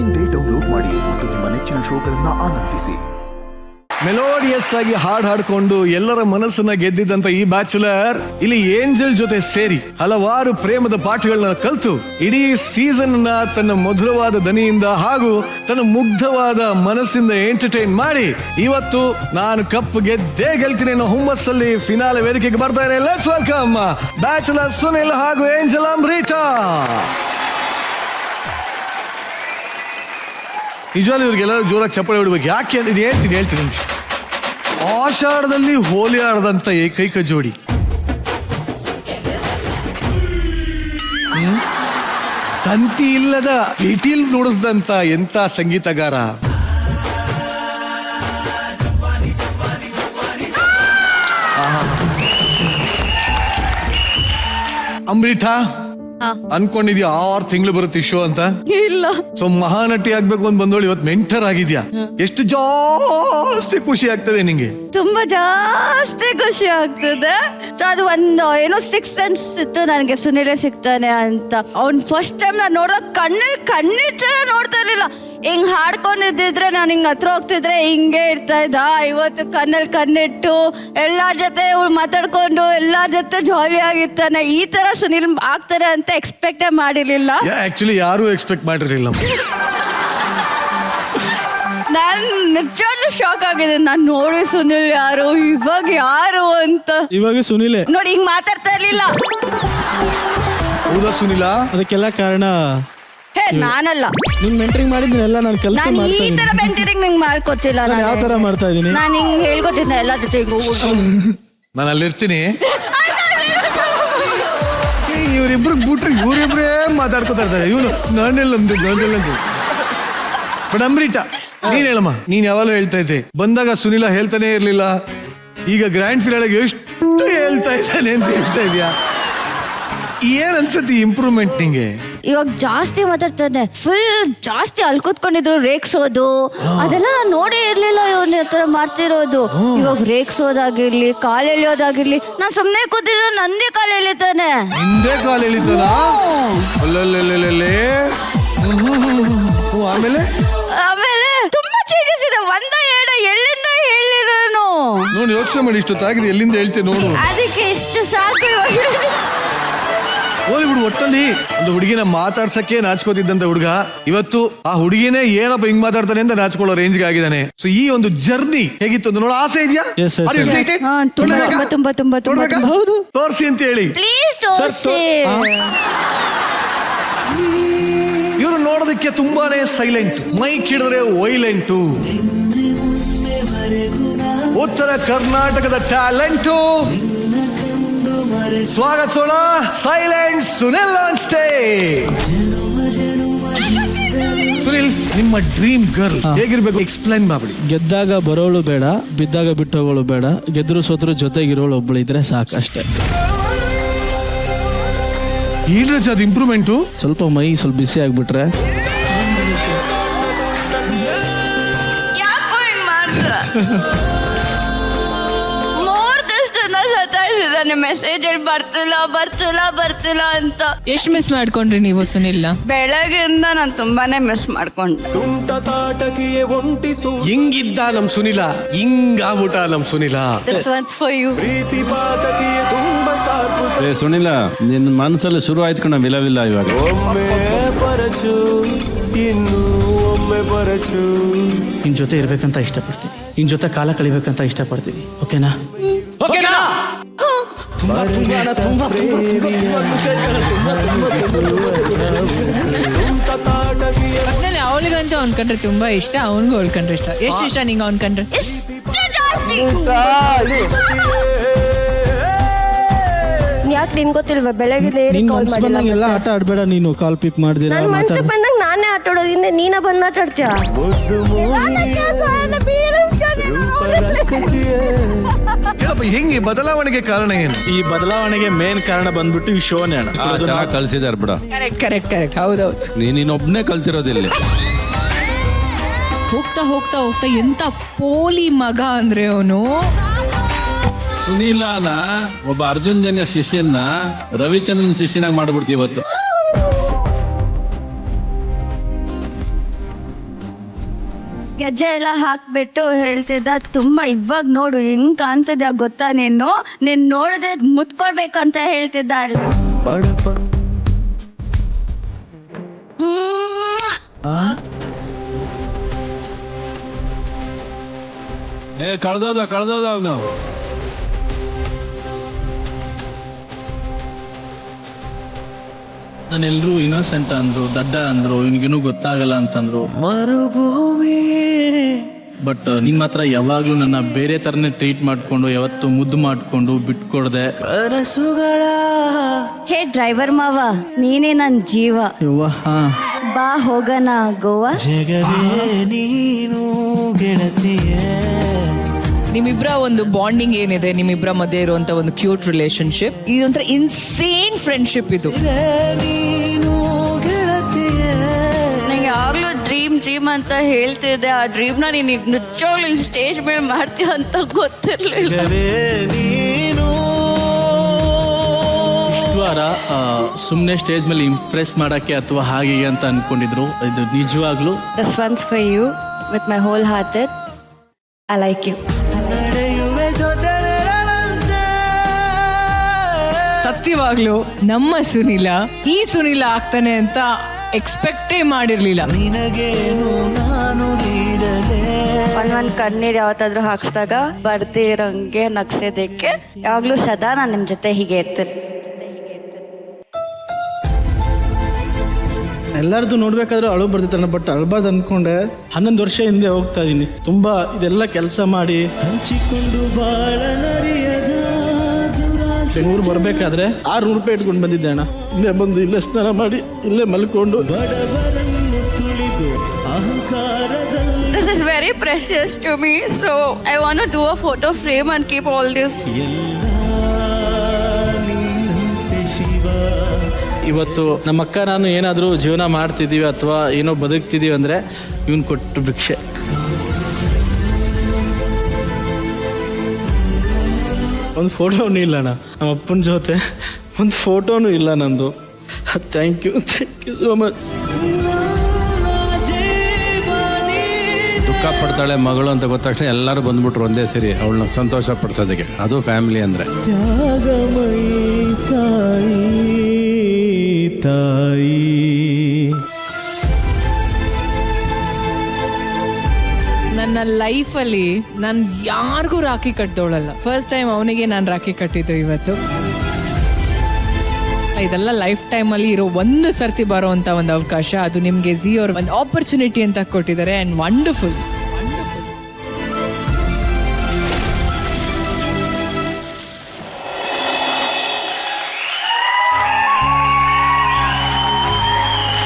ಇಂದೇ ಡೌನ್ಲೋಡ್ ಮಾಡಿ ಮತ್ತು ನಿಮ್ಮ ನೆಚ್ಚಿನ ಶೋಗಳನ್ನ ಆನಂದಿಸಿ. ಮೆಲೋಡಿಯಸ್ ಆಗಿ ಹಾಡ್ಕೊಂಡು ಎಲ್ಲರ ಮನಸ್ಸನ್ನ ಗೆದ್ದಿದ್ದಂತ ಈ ಬ್ಯಾಚುಲರ್ ಇಲ್ಲಿ ಏಂಜಲ್ ಜೊತೆ ಸೇರಿ ಹಲವಾರು ಪ್ರೇಮದ ಪಾಠಗಳನ್ನ ಕಲ್ತು ಇಡೀ ಸೀಸನ್ ನ ತನ್ನ ಮಧುರವಾದ ದನಿಯಿಂದ ಹಾಗೂ ತನ್ನ ಮುಗ್ಧವಾದ ಮನಸ್ಸಿಂದ ಎಂಟರ್ಟೈನ್ ಮಾಡಿ ಇವತ್ತು ನಾನು ಕಪ್ ಗೆದ್ದೇ ಗೆಲ್ತೀನಿ ಅನ್ನೋ ಹುಮ್ಮಸ್ಸಲ್ಲಿ ಫಿನಾಲೆ ವೇದಿಕೆಗೆ ಬರ್ತಾ ಇದ್ದಾರೆ. ಲೆಟ್ಸ್ ವೆಲ್ಕಮ್ ಬ್ಯಾಚುಲರ್ ಸುನಿಲ್ ಹಾಗೂ ಏಂಜಲ್ ಅಮೃತಾ. ನಿಜವಾಗ್ಲೂ ಇವ್ರಿಗೆಲ್ಲರೂ ಜೋರಾಗಿ ಚಪ್ಪಾಳೆ ಹೊಡಿಬೇಕು. ಯಾಕೆ ಅಂತ ಇದು ಹೇಳ್ತೀನಿ ಆಷಾಢದಲ್ಲಿ ಹೋಲಿ ಆಡದಂತ ಏಕೈಕ ಜೋಡಿ ತಂತಿ ಇಲ್ಲದ ಲಿಟಿಲ್ ನುಡಿಸ್ದಂತ ಎಂತ ಸಂಗೀತಗಾರ. ಅಮೃತಾ, ಅನ್ಕೊಂಡಿದ್ಯಾ 6 ತಿಂಗಳು ಬರುತ್ತೆ ಶೋ ಅಂತ? ಇಲ್ಲ. ಸೊ ಮಹಾನಟಿ ಆಗ್ಬೇಕು ಅಂತ ಬಂದೋಳು ಇವತ್ತು ಮೆಂಟರ್ ಆಗಿದ್ಯಾ. ಎಷ್ಟು ಜಾಸ್ತಿ ಖುಷಿ ಆಗ್ತದೆ ನಿಂಗೆ? ತುಂಬಾ ಜಾಸ್ತಿ ಖುಷಿ ಆಗ್ತದೆ. ಸೊ ಅದು ಒಂದು ಏನೋ 6 ಸೆನ್ಸ್ ಇತ್ತು ನನಗೆ, ಸುನಿಲೇ ಸಿಗ್ತಾನೆ ಅಂತ. ಅವ್ನ್ ಫಸ್ಟ್ ಟೈಮ್ ನಾನು ನೋಡಿದಾಗ ಕಣ್ಣಿಚ್ಚ ನೋಡ್ತಾ ಇರ್ಲಿಲ್ಲ. ಹಿಂಗ್ ಹಾಡ್ಕೊಂಡಿದ್ದಿದ್ರೆ ನಾನು ಹಿಂಗ್ ಹತ್ರ ಹೋಗ್ತಿದ್ರೆ ಹಿಂಗೆ ಇರ್ತಾ ಇದ್ದ. ಇವತ್ತು ಕಣ್ಣಲ್ಲಿ ಕಣ್ಣಿಟ್ಟು ಎಲ್ಲಾರ ಜೊತೆ ಮಾತಾಡ್ಕೊಂಡು ಎಲ್ಲಾರ ಜೊತೆ ಜಾಲಿ ಆಗಿರ್ತಾನೆ. ಈ ತರ ಸುನಿಲ್ ಆಗ್ತಾರೆ ಅಂತ ಎಕ್ಸ್ಪೆಕ್ಟೇ ಮಾಡಿರ್ಲಿಲ್ಲ. ಆಕ್ಚುಲಿ ಯಾರು ಎಕ್ಸ್ಪೆಕ್ಟ್ ಮಾಡಿರ್ಲಿಲ್ಲ. ನಾನ್ ನಿಜವಾಗ್ಲೂ ಶಾಕ್ ಆಗಿದೆ. ನಾನ್ ನೋಡಿ ಸುನಿಲ್ ಯಾರು ಇವಾಗ ಯಾರು ಅಂತ. ಇವಾಗ ಸುನಿಲೇ ನೋಡಿ ಹಿಂಗ್ ಮಾತಾಡ್ತಾ ಇರ್ಲಿಲ್ಲ. ಹೌದಾ ಸುನಿಲ? ಅದಕ್ಕೆಲ್ಲ ಕಾರಣ ಹೇ ನಾನಲ್ಲ, ನಿನ್ ಮೆಂಟರಿಂಗ್ ಮಾಡಿದ್ನೆಲ್ಲ ನಾನು ಕೆಲಸ ನಾನು ಮಾಡ್ತಾ ಈ ತರ ಇದ್ದೀನಿ. ಮೆಂಟರಿಂಗ್ ನಿಂಗ್ ಮಾಡ್ಕೊತಿಲ್ಲ. ನಾನು ಯಾವ ತರ ಮಾಡ್ತಾ ಇದೀನಿ? ನಾನು ಹಿಂಗ್ ಹೇಳ್ಕೊಟ್ಟಿದ್ದೆ ಎಲ್ಲ ಜೊತೆ ನಾನು ಅಲ್ಲಿರ್ತೀನಿ. ಇವರಿಬ್ರು ಬಿಟ್ರೆ ಇವರಿಬ್ರೇ ಮಾತಾಡ್ಕೊತಾ ಇರ್ತಾರೆ. ಇವನು ನಾನೆಲ್ಲಂದು ಬಟ್ ಅಮೃತಾ ನೀನ್ ಹೇಳಮ್ಮ, ನೀನ್ ಯಾವಾಗಲೂ ಹೇಳ್ತಾ ಇದ್ದೆ ಬಂದಾಗ ಸುನಿಲ ಹೇಳ್ತಾನೆ ಇರ್ಲಿಲ್ಲ, ಈಗ ಗ್ರ್ಯಾಂಡ್ ಫಿನಾಲೆಗೆ ಎಷ್ಟು ಹೇಳ್ತಾ ಇದ್ದಾನೆ ಅಂತ ಹೇಳ್ತಾ ಇದೀಯಾ. ಏನ್ ಅನ್ಸತಿ ಇಂಪ್ರೂವ್ಮೆಂಟ್ ನಿಂಗೆ? ಇವಾಗ ಜಾಸ್ತಿ ಮಾತಾಡ್ತಾನೆ, ಫುಲ್ ಜಾಸ್ತಿ ಅಲ್ಲಿ ಕೂತ್ಕೊಂಡಿದ್ರು ರೇಗ್ಸೋದು ಅದೆಲ್ಲ ನಾನು ನೋಡೇ ಇರ್ಲಿಲ್ಲ. ಇವನ್ ತರ ಮಾಡ್ತಿರೋದು ಇವಾಗ ರೇಗ್ಸೋದಾಗಿರ್ಲಿ ಕಾಲು ಎಳಿಯೋದಾಗಿರ್ಲಿ, ನಾನ್ ಸುಮ್ನೆ ಕೂತಿದ್ರು ನಂದೇ ಕಾಲು ಎಳಿತಾನೆ. ಹಿಂದೆ ಕಾಲು ಎಳಿತಲ್ಲ ಅಲ್ಲೇ. ಆಮೇಲೆ ಆಮೇಲೆ ತುಂಬಾ ಚೇಂಜಸ್ ಇದೆ. ಎಲ್ಲಿಂದ ಹೇಳಿ ನಾನು ನೋಡಿ ಯೋಚನೆ ಮಾಡಿ, ಇಷ್ಟೊತ್ತಾಗಿದೆ ಎಲ್ಲಿಂದ ಹೇಳ್ತೇನೆ ನೋಡು. ಅದಕ್ಕೆ ಇಷ್ಟು ಸಾಕು. ಹೋಗಿ ಬಿಡು. ಒಟ್ಟಲ್ಲಿ ಒಂದು ಹುಡುಗಿನ ಮಾತಾಡ್ಸಕ್ಕೆ ನಾಚ್ಕೋತಿದ್ದಂತ ಹುಡುಗ ಇವತ್ತು ಆ ಹುಡುಗಿನೇ ಏನಪ್ಪ ಹಿಂಗ್ ಮಾತಾಡ್ತಾನೆ ಅಂತ ನಾಚ್ಕೊಳ್ಳೋ ರೇಂಜ್ಗೆ ಆಗಿದ್ದಾನೆ. ಸೊ ಈ ಒಂದು ಜರ್ನಿ ಹೇಗಿತ್ತು ಅಂತ ನೋಡೋ ಆಸೆ ಇದೆಯಾ? Yes, yes, yes. ತುಂಬಾ ಹೌದು, ತೋರ್ಸಿ ಅಂತ ಹೇಳಿ ಪ್ಲೀಸ್ ತೋರಿಸಿ. ಇವರು ನೋಡೋದಕ್ಕೆ ತುಂಬಾನೇ ಸೈಲೆಂಟ್, ಮೈಕ್ ಹಿಡಿದ್ರೆ ವೈಲೆಂಟು, ಉತ್ತರ ಕರ್ನಾಟಕದ ಟ್ಯಾಲೆಂಟು. ಸ್ವಾಗತಿಸೋಣ silent Sunil on stage. Sunil, ನಿಮ್ಮ ಡ್ರೀಮ್ ಗರ್ಲ್ ಹೇಗಿರ್ಬೇಕು ಎಕ್ಸ್ಪ್ಲೈನ್ ಮಾಡ್ಬಿಡಿ. ಗೆದ್ದಾಗ ಬರೋಳು ಬೇಡ, ಬಿದ್ದಾಗ ಬಿಟ್ಟೋಗೋಳು ಬೇಡ, ಗೆದ್ರು ಸೋತ್ರು ಜೊತೆಗಿರೋಳು ಒಬ್ಬಳು ಇದ್ರೆ ಸಾಕಷ್ಟೇ. ಏನ್ರಚ ಅದು ಇಂಪ್ರೂವ್ಮೆಂಟು? ಸ್ವಲ್ಪ ಮೈ ಸ್ವಲ್ಪ ಬಿಸಿ ಆಗ್ಬಿಟ್ರೆ ಯಾಕೋ ಹಿಂಗ್ ಮಾಡ್ದ? 3 ದಿವಸದಿಂದ ಸತಾಯಿಸಿದಾನೆ, ಮೆಸೇಜ್ ಅಲ್ಲಿ ಬರ್ತಿಲ್ಲ ಅಂತ. ಎಷ್ಟ್ ಮಿಸ್ ಮಾಡ್ಕೊಂಡ್ರಿ ನೀವು ಸುನಿಲ್? ಬೆಳಗ್ಗೆಯಿಂದ ನಾನು ತುಂಬಾನೇ ಮಿಸ್ ಮಾಡ್ಕೊಂಡೆ. ಹಿಂಗಿದ್ದ ನಮ್ ಸುನಿಲ, ಹಿಂಗಾಗ್ಬಿಟ್ಟ ನಮ್ Sunil. This one's for you. ಏ ಸುನಿಲ, ನಿನ್ನ ಮನಸ್ಸಲ್ಲಿ ಶುರು ಆಯ್ತು ಕಣ ವಿಲವಿಲ್ಲ. ಇವಾಗ ನಿನ್ ಜೊತೆ ಇರ್ಬೇಕಂತ ಇಷ್ಟಪಡ್ತೀನಿ, ನಿನ್ ಜೊತೆ ಕಾಲ ಕಳಿಬೇಕಂತ ಇಷ್ಟಪಡ್ತೀನಿ. ಓಕೆನಾ? ಒಟ್ನಲ್ಲಿ ಅವಳಿಗಂತೂ ಅವ್ನ್ ಕಂಡ್ರೆ ತುಂಬಾ ಇಷ್ಟ, ಅವನ್ಗೂ ಅವಳ್ ಕಂಡ್ರೆ ಇಷ್ಟ. ಎಷ್ಟು ಇಷ್ಟ ನಿಂಗೆ ಅವ್ನ್ ಕಂಡ್ರೆ? ಯಾಕೆ ನಿನ್ ಗೊತ್ತಿಲ್ವಾ ಬೆಳಗ್ಗೆ ಎಲ್ಲ ಆಟ ಆಡ್ಬೇಡ ನೀನು. ಕಾಲ್ ಪಿಕ್ ಮಾಡ್ದಿರ ಮನ್ಸಿಗೆ ಬಂದಾಗ ನಾನೇ ಆಟ ಆಡೋದ್ರಿಂದ ನೀನ ಬಂದ್ ಮಾತಾಡ್ತೀಯ. ಹೆಂಗೆ ಬದಲಾವಣೆಗೆ ಕಾರಣ ಏನು? ಈ ಬದಲಾವಣೆಗೆ ಮೇನ್ ಕಾರಣ ಬಂದ್ಬಿಟ್ಟು ಈ ಶೋನೇ ಅಣ್ಣ. ಚೆನ್ನಾಗಿ ಕಲ್ಸಿದಾರ ಬಿಡ. ಕರೆಕ್ಟ್ ಹೌದೌದು. ನೀನೊಬ್ನೇ ಕಲ್ತಿರೋದಿಲ್ಲ. ಹೋಗ್ತಾ ಎಂತ ಪೋಲಿ ಮಗ ಅಂದ್ರೆ ಅವನು. ಸುನೀಲನ ಒಬ್ಬ ಅರ್ಜುನ್ ಜನ್ಯ ಶಿಷ್ಯನ್ನ ರವಿಚಂದ್ರನ್ ಶಿಷ್ಯನಾಗಿ ಮಾಡ್ಬಿಡ್ತೀವಿ ಇವತ್ತು. ಗೆಜ್ಜೆ ಎಲ್ಲ ಹಾಕ್ಬಿಟ್ಟು ಹೇಳ್ತಿದ್ದ ತುಂಬಾ ಇವಾಗ ನೋಡು ಹೆಂಗ್ ಕಾಣ್ತಿದ್ಯಾ ಗೊತ್ತಾ ನೀನ್ ನೋಡಿದ್ರೆ ಮುತ್ಕೊಡ್ಬೇಕಂತ ಹೇಳ್ತಿದ್ದ ಅಲ್ಲಿ. ಕಳ್ದೋದ ನಾವು ನಾನೆಲ್ಲರೂ ಇನ್ನೋಸೆಂಟ್ ಅಂದ್ರು, ದಡ್ಡ ಅಂದ್ರು, ಇವ್ನಿಗೇನು ಗೊತ್ತಾಗಲ್ಲ ಅಂತಂದ್ರು. ಬಟ್ ನಿನ್ ಮಾತ್ರ ಯಾವಾಗ್ಲೂ ನನ್ನ ಬೇರೆ ತರನೇ ಟ್ರೀಟ್ ಮಾಡ್ಕೊಂಡು ಯಾವತ್ತು ಮುದ್ದು ಮಾಡ್ಕೊಂಡು ಬಿಟ್ಕೊಡ್ದೆ. ಹೇ ಡ್ರೈವರ್ ಮಾವ, ನೀನೇ ನನ್ ಜೀವ. ಬಾ ಹೋಗಣ ಗೋವಾ. ನಿಮ್ಮಿಬ್ರ ಒಂದು ಬಾಂಡಿಂಗ್ ಏನಿದೆ, ನಿಮ್ಮಿಬ್ರ ಮಧ್ಯೆ ಇರುವಂತ ಒಂದು ಕ್ಯೂಟ್ ರಿಲೇಶನ್ಶಿಪ್, ಇದೊಂಥರ ಇನ್ಸೇನ್ ಫ್ರೆಂಡ್ಶಿಪ್ ಇದು. ನಂಗೆ ಯಾವಾಗ್ಲೂ ಡ್ರೀಮ್ ಅಂತ ಹೇಳ್ತಿದ್ದೆ. ಆ ಡ್ರೀಮ್ನ ನೀನು ನಿಜವಾಗ್ಲೂ ಸ್ಟೇಜ್ ಮೇಲೆ ಮಾಡ್ತೀಯ ಅಂತ ಗೊತ್ತಿರ್ಲಿಲ್ಲ. ಇಷ್ಟು ವಾರ ಸುಮ್ಮನೆ ಸ್ಟೇಜ್ ಮೇಲೆ ಇಂಪ್ರೆಸ್ ಮಾಡಕ್ಕೆ ಅಥವಾ ಹಾಗೆ ಅಂತ ಅನ್ಕೊಂಡಿದ್ರು. ಇದು ನಿಜವಾಗ್ಲೂ This one's for you with my whole hearted. I like you. ಸತ್ಯವಾಗ್ಲು ನಮ್ಮ ಸುನಿಲ ಈ ಸುನಿಲ ಆಗ್ತಾನೆ ಅಂತ ಎಕ್ಸ್ಪೆಕ್ಟೇ ಮಾಡಿರ್ಲಿಲ್ಲ. ಒಂದ್ ಕಣ್ಣೀರ್ ಯಾವತ್ತಾದ್ರೂ ಹಾಕ್ಸ್ದಾಗ ಬರ್ದೇ ಇರೋಂಗೆ ನಗ್ಸೋದಕ್ಕೆ ಯಾವಾಗ್ಲೂ ಸದಾ ನಾನು ನಿಮ್ ಜೊತೆ ಹೀಗೆ ಇರ್ತೇನೆ. ಎಲ್ಲರದು ನೋಡ್ಬೇಕಾದ್ರೆ ಅಳು ಬರ್ತಿತ್ತಣ್ಣ. ಬಟ್ ಅಳ್ಬಾರ್ದು ಅನ್ಕೊಂಡೆ 11 ವರ್ಷ ಹಿಂದೆ ಹೋಗ್ತಾ ಇದೀನಿ. ತುಂಬಾ ಇದೆಲ್ಲ ಕೆಲಸ ಮಾಡಿ ಹಂಚಿಕೊಂಡು ಬೆಂಗಳೂರು ಬರ್ಬೇಕಾದ್ರೆ 600 ರೂಪಾಯಿ ಇಟ್ಕೊಂಡು ಬಂದಿದ್ದೆ ಅಣ್ಣ. ಇಲ್ಲೇ ಬಂದು ಇಲ್ಲೇ ಸ್ನಾನ ಮಾಡಿ ಇಲ್ಲೇ ಮಲ್ಕೊಂಡು. This is very precious to me, so I want to do a photo frame and keep all this. ಇವತ್ತು ನಮ್ಮ ಅಕ್ಕ ನಾನು ಏನಾದರೂ ಜೀವನ ಮಾಡ್ತಿದ್ದೀವಿ ಅಥವಾ ಏನೋ ಬದುಕ್ತಿದ್ದೀವಿ ಅಂದರೆ ಇವನು ಕೊಟ್ಟು ಭಿಕ್ಷೆ. ಒಂದು ಫೋಟೋನು ಇಲ್ಲ ಅಣ್ಣ ನಮ್ಮ ಅಪ್ಪನ ಜೊತೆ, ಒಂದು ಫೋಟೋನು ಇಲ್ಲ ನಂದು. Thank you so much. ದುಃಖ ಪಡ್ತಾಳೆ ಮಗಳು ಅಂತ ಗೊತ್ತಾಗ್ತದೆ ಎಲ್ಲರೂ ಬಂದ್ಬಿಟ್ರು ಒಂದೇ ಸರಿ ಅವಳನ್ನ ಸಂತೋಷ ಪಡಿಸೋದಕ್ಕೆ. ಅದು ಫ್ಯಾಮಿಲಿ ಅಂದರೆ. ನನ್ನ ಲೈಫಲ್ಲಿ ನಾನು ಯಾರಿಗೂ ರಾಖಿ ಕಟ್ಟೋಳಲ್ಲ. ಫಸ್ಟ್ ಟೈಮ್ ಅವನಿಗೆ ನಾನು ರಾಖಿ ಕಟ್ಟಿದ್ದು ಇವತ್ತು. ಇದೆಲ್ಲ ಲೈಫ್ ಟೈಮಲ್ಲಿ ಇರೋ ಒಂದು ಸರ್ತಿ ಬರೋ ಅಂತ ಒಂದು ಅವಕಾಶ. ಅದು ನಿಮಗೆ ಝೀ ಅವ್ರ ಒಂದು ಆಪರ್ಚುನಿಟಿ ಅಂತ ಕೊಟ್ಟಿದ್ದಾರೆ. And wonderful.